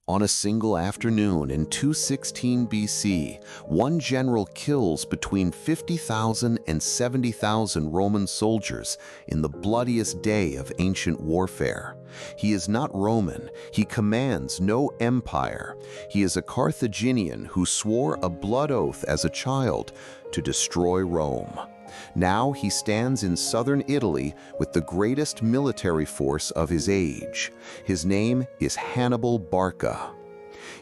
On a single afternoon in 216 BC, one general kills between 50,000 and 70,000 Roman soldiers in the bloodiest day of ancient warfare. He is not Roman, he commands no empire. He is a Carthaginian who swore a blood oath as a child to destroy Rome. Now he stands in southern Italy with the greatest military force of his age. His name is Hannibal Barca.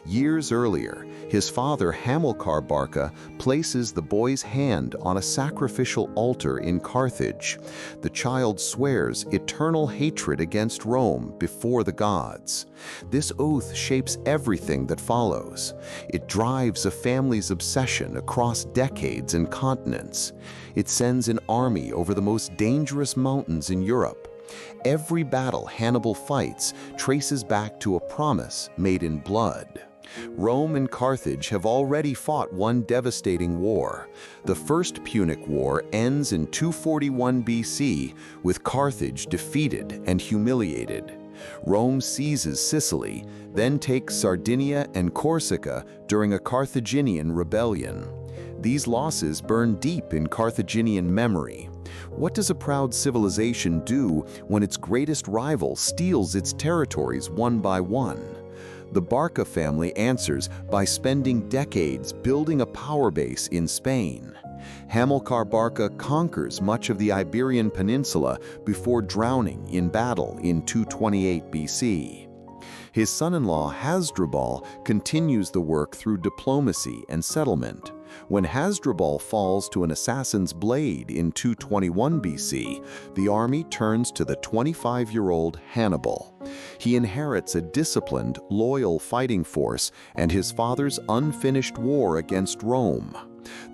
Years earlier, his father Hamilcar Barca places the boy's hand on a sacrificial altar in Carthage. The child swears eternal hatred against Rome before the gods. This oath shapes everything that follows. It drives a family's obsession across decades and continents. It sends an army over the most dangerous mountains in Europe. Every battle Hannibal fights traces back to a promise made in blood. Rome and Carthage have already fought one devastating war. The First Punic War ends in 241 BC, with Carthage defeated and humiliated. Rome seizes Sicily, then takes Sardinia and Corsica during a Carthaginian rebellion. These losses burn deep in Carthaginian memory. What does a proud civilization do when its greatest rival steals its territories one by one? The Barca family answers by spending decades building a power base in Spain. Hamilcar Barca conquers much of the Iberian Peninsula before drowning in battle in 228 BC. His son-in-law Hasdrubal continues the work through diplomacy and settlement. When Hasdrubal falls to an assassin's blade in 221 BC, the army turns to the 25-year-old Hannibal. He inherits a disciplined, loyal fighting force and his father's unfinished war against Rome.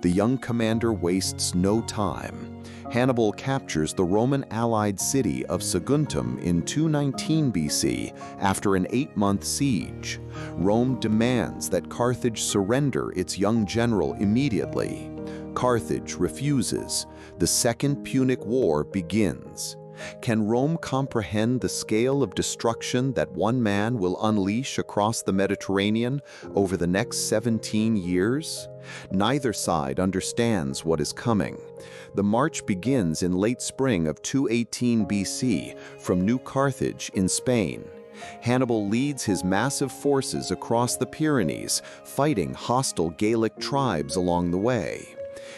The young commander wastes no time. Hannibal captures the Roman-allied city of Saguntum in 219 BC after an 8-month siege. Rome demands that Carthage surrender its young general immediately. Carthage refuses. The Second Punic War begins. Can Rome comprehend the scale of destruction that one man will unleash across the Mediterranean over the next 17 years? Neither side understands what is coming. The march begins in late spring of 218 BC from New Carthage in Spain. Hannibal leads his massive forces across the Pyrenees, fighting hostile Gallic tribes along the way.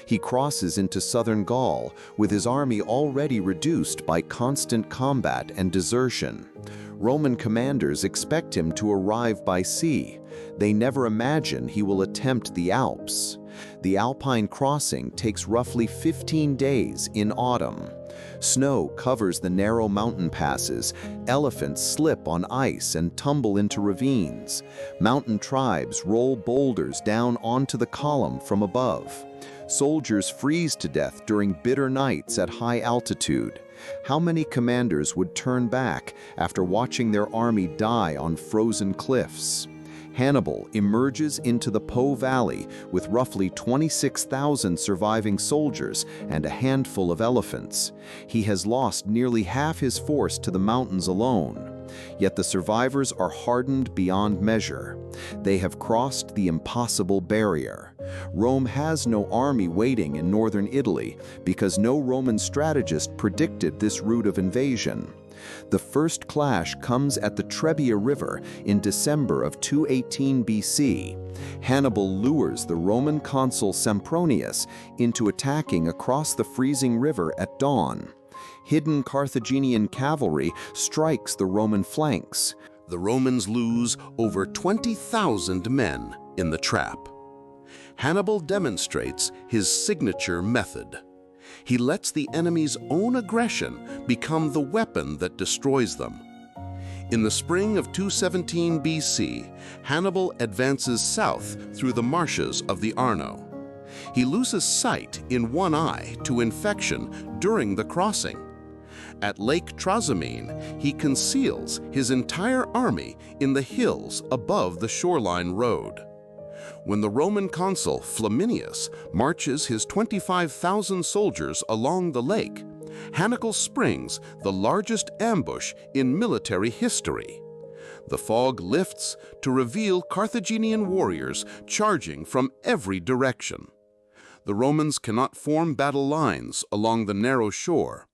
He crosses into southern Gaul, with his army already reduced by constant combat and desertion. Roman commanders expect him to arrive by sea. They never imagine he will attempt the Alps. The Alpine crossing takes roughly 15 days in autumn. Snow covers the narrow mountain passes. Elephants slip on ice and tumble into ravines. Mountain tribes roll boulders down onto the column from above. Soldiers freeze to death during bitter nights at high altitude. How many commanders would turn back after watching their army die on frozen cliffs? Hannibal emerges into the Po Valley with roughly 26,000 surviving soldiers and a handful of elephants. He has lost nearly half his force to the mountains alone. Yet the survivors are hardened beyond measure. They have crossed the impossible barrier. Rome has no army waiting in northern Italy because no Roman strategist predicted this route of invasion. The first clash comes at the Trebia River in December of 218 BC. Hannibal lures the Roman consul Sempronius into attacking across the freezing river at dawn. Hidden Carthaginian cavalry strikes the Roman flanks. The Romans lose over 20,000 men in the trap. Hannibal demonstrates his signature method. He lets the enemy's own aggression become the weapon that destroys them. In the spring of 217 BC, Hannibal advances south through the marshes of the Arno. He loses sight in one eye to infection during the crossing. At Lake Trasimene, he conceals his entire army in the hills above the shoreline road. When the Roman consul Flaminius marches his 25,000 soldiers along the lake, Hannibal springs the largest ambush in military history. The fog lifts to reveal Carthaginian warriors charging from every direction. The Romans cannot form battle lines along the narrow shore.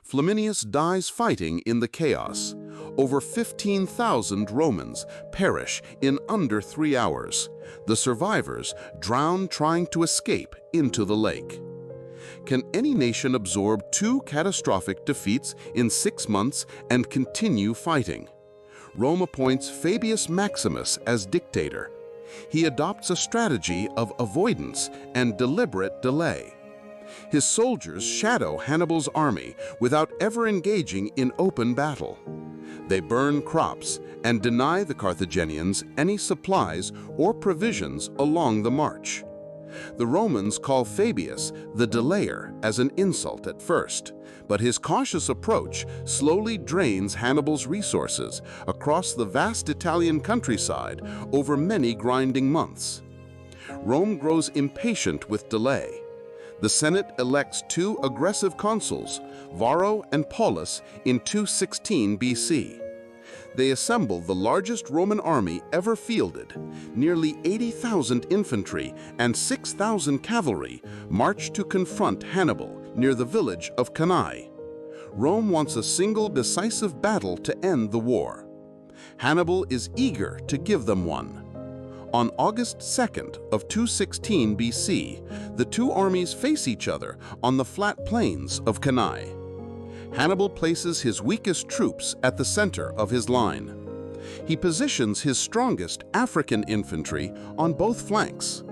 Flaminius dies fighting in the chaos. Over 15,000 Romans perish in under 3 hours. The survivors drown trying to escape into the lake. Can any nation absorb 2 catastrophic defeats in 6 months and continue fighting? Rome appoints Fabius Maximus as dictator. He adopts a strategy of avoidance and deliberate delay. His soldiers shadow Hannibal's army without ever engaging in open battle. They burn crops and deny the Carthaginians any supplies or provisions along the march. The Romans call Fabius the delayer as an insult at first, but his cautious approach slowly drains Hannibal's resources across the vast Italian countryside over many grinding months. Rome grows impatient with delay. The Senate elects 2 aggressive consuls, Varro and Paulus, in 216 BC. They assemble the largest Roman army ever fielded. Nearly 80,000 infantry and 6,000 cavalry march to confront Hannibal near the village of Cannae. Rome wants a single decisive battle to end the war. Hannibal is eager to give them one. On August 2nd of 216 BC, the 2 armies face each other on the flat plains of Cannae. Hannibal places his weakest troops at the center of his line. He positions his strongest African infantry on both flanks.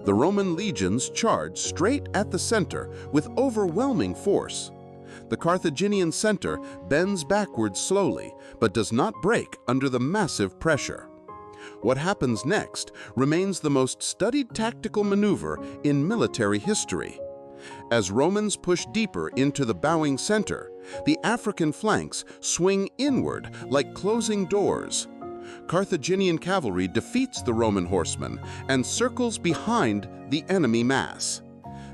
The Roman legions charge straight at the center with overwhelming force. The Carthaginian center bends backwards slowly, but does not break under the massive pressure. What happens next remains the most studied tactical maneuver in military history. As Romans push deeper into the bowing center, the African flanks swing inward like closing doors. Carthaginian cavalry defeats the Roman horsemen and circles behind the enemy mass.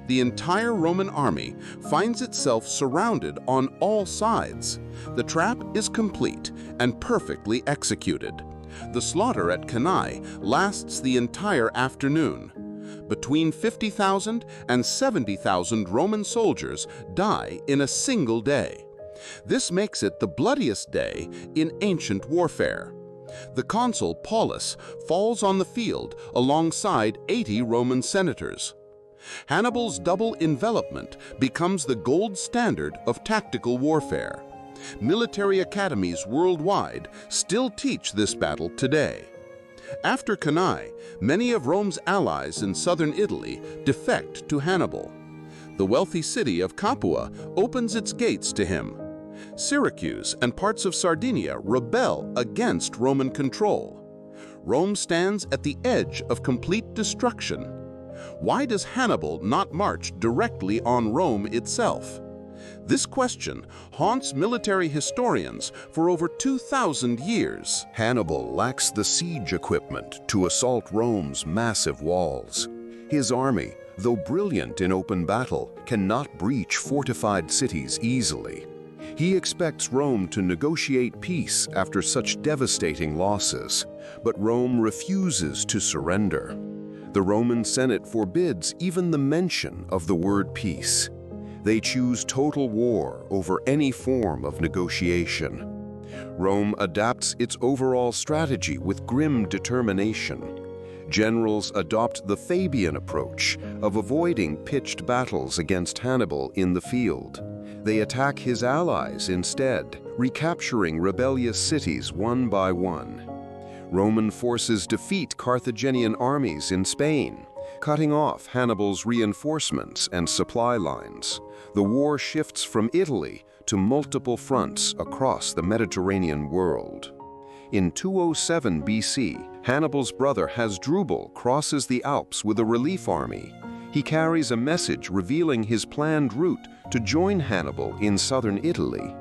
The entire Roman army finds itself surrounded on all sides. The trap is complete and perfectly executed. The slaughter at Cannae lasts the entire afternoon. Between 50,000 and 70,000 Roman soldiers die in a single day. This makes it the bloodiest day in ancient warfare. The consul Paulus falls on the field alongside 80 Roman senators. Hannibal's double envelopment becomes the gold standard of tactical warfare. Military academies worldwide still teach this battle today. After Cannae, many of Rome's allies in southern Italy defect to Hannibal. The wealthy city of Capua opens its gates to him. Syracuse and parts of Sardinia rebel against Roman control. Rome stands at the edge of complete destruction. Why does Hannibal not march directly on Rome itself? This question haunts military historians for over 2,000 years. Hannibal lacks the siege equipment to assault Rome's massive walls. His army, though brilliant in open battle, cannot breach fortified cities easily. He expects Rome to negotiate peace after such devastating losses, but Rome refuses to surrender. The Roman Senate forbids even the mention of the word peace. They choose total war over any form of negotiation. Rome adapts its overall strategy with grim determination. Generals adopt the Fabian approach of avoiding pitched battles against Hannibal in the field. They attack his allies instead, recapturing rebellious cities one by one. Roman forces defeat Carthaginian armies in Spain, cutting off Hannibal's reinforcements and supply lines. The war shifts from Italy to multiple fronts across the Mediterranean world. In 207 BC, Hannibal's brother Hasdrubal crosses the Alps with a relief army. He carries a message revealing his planned route to join Hannibal in southern Italy.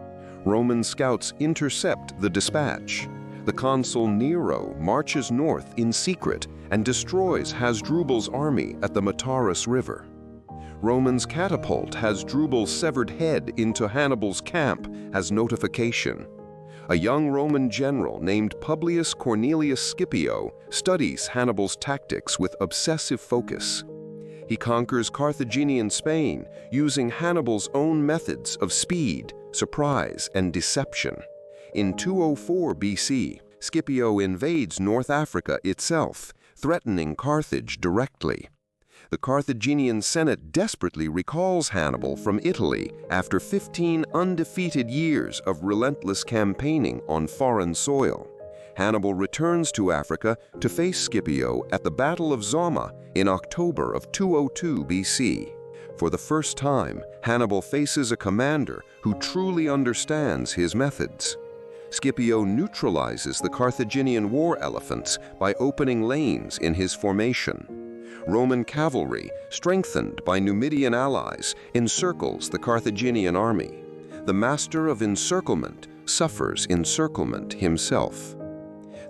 Roman scouts intercept the dispatch. The consul Nero marches north in secret and destroys Hasdrubal's army at the Metaurus River. Romans catapult Hasdrubal's severed head into Hannibal's camp as notification. A young Roman general named Publius Cornelius Scipio studies Hannibal's tactics with obsessive focus. He conquers Carthaginian Spain using Hannibal's own methods of speed, surprise, and deception. In 204 BC, Scipio invades North Africa itself, threatening Carthage directly. The Carthaginian Senate desperately recalls Hannibal from Italy after 15 undefeated years of relentless campaigning on foreign soil. Hannibal returns to Africa to face Scipio at the Battle of Zama in October of 202 BC. For the first time, Hannibal faces a commander who truly understands his methods. Scipio neutralizes the Carthaginian war elephants by opening lanes in his formation. Roman cavalry, strengthened by Numidian allies, encircles the Carthaginian army. The master of encirclement suffers encirclement himself.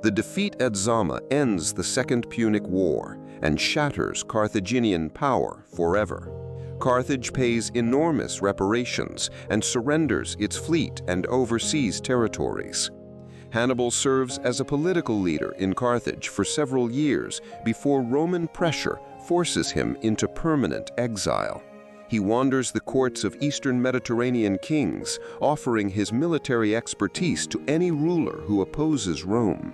The defeat at Zama ends the Second Punic War and shatters Carthaginian power forever. Carthage pays enormous reparations and surrenders its fleet and overseas territories. Hannibal serves as a political leader in Carthage for several years before Roman pressure forces him into permanent exile. He wanders the courts of Eastern Mediterranean kings, offering his military expertise to any ruler who opposes Rome.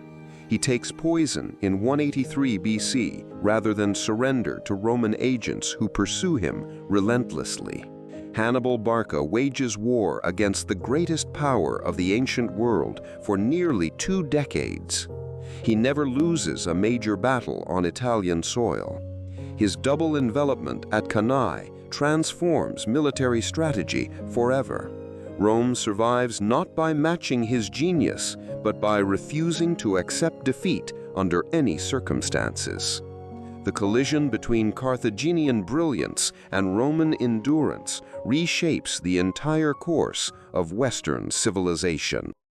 He takes poison in 183 BC rather than surrender to Roman agents who pursue him relentlessly. Hannibal Barca wages war against the greatest power of the ancient world for nearly 2 decades. He never loses a major battle on Italian soil. His double envelopment at Cannae transforms military strategy forever. Rome survives not by matching his genius, but by refusing to accept defeat under any circumstances. The collision between Carthaginian brilliance and Roman endurance reshapes the entire course of Western civilization.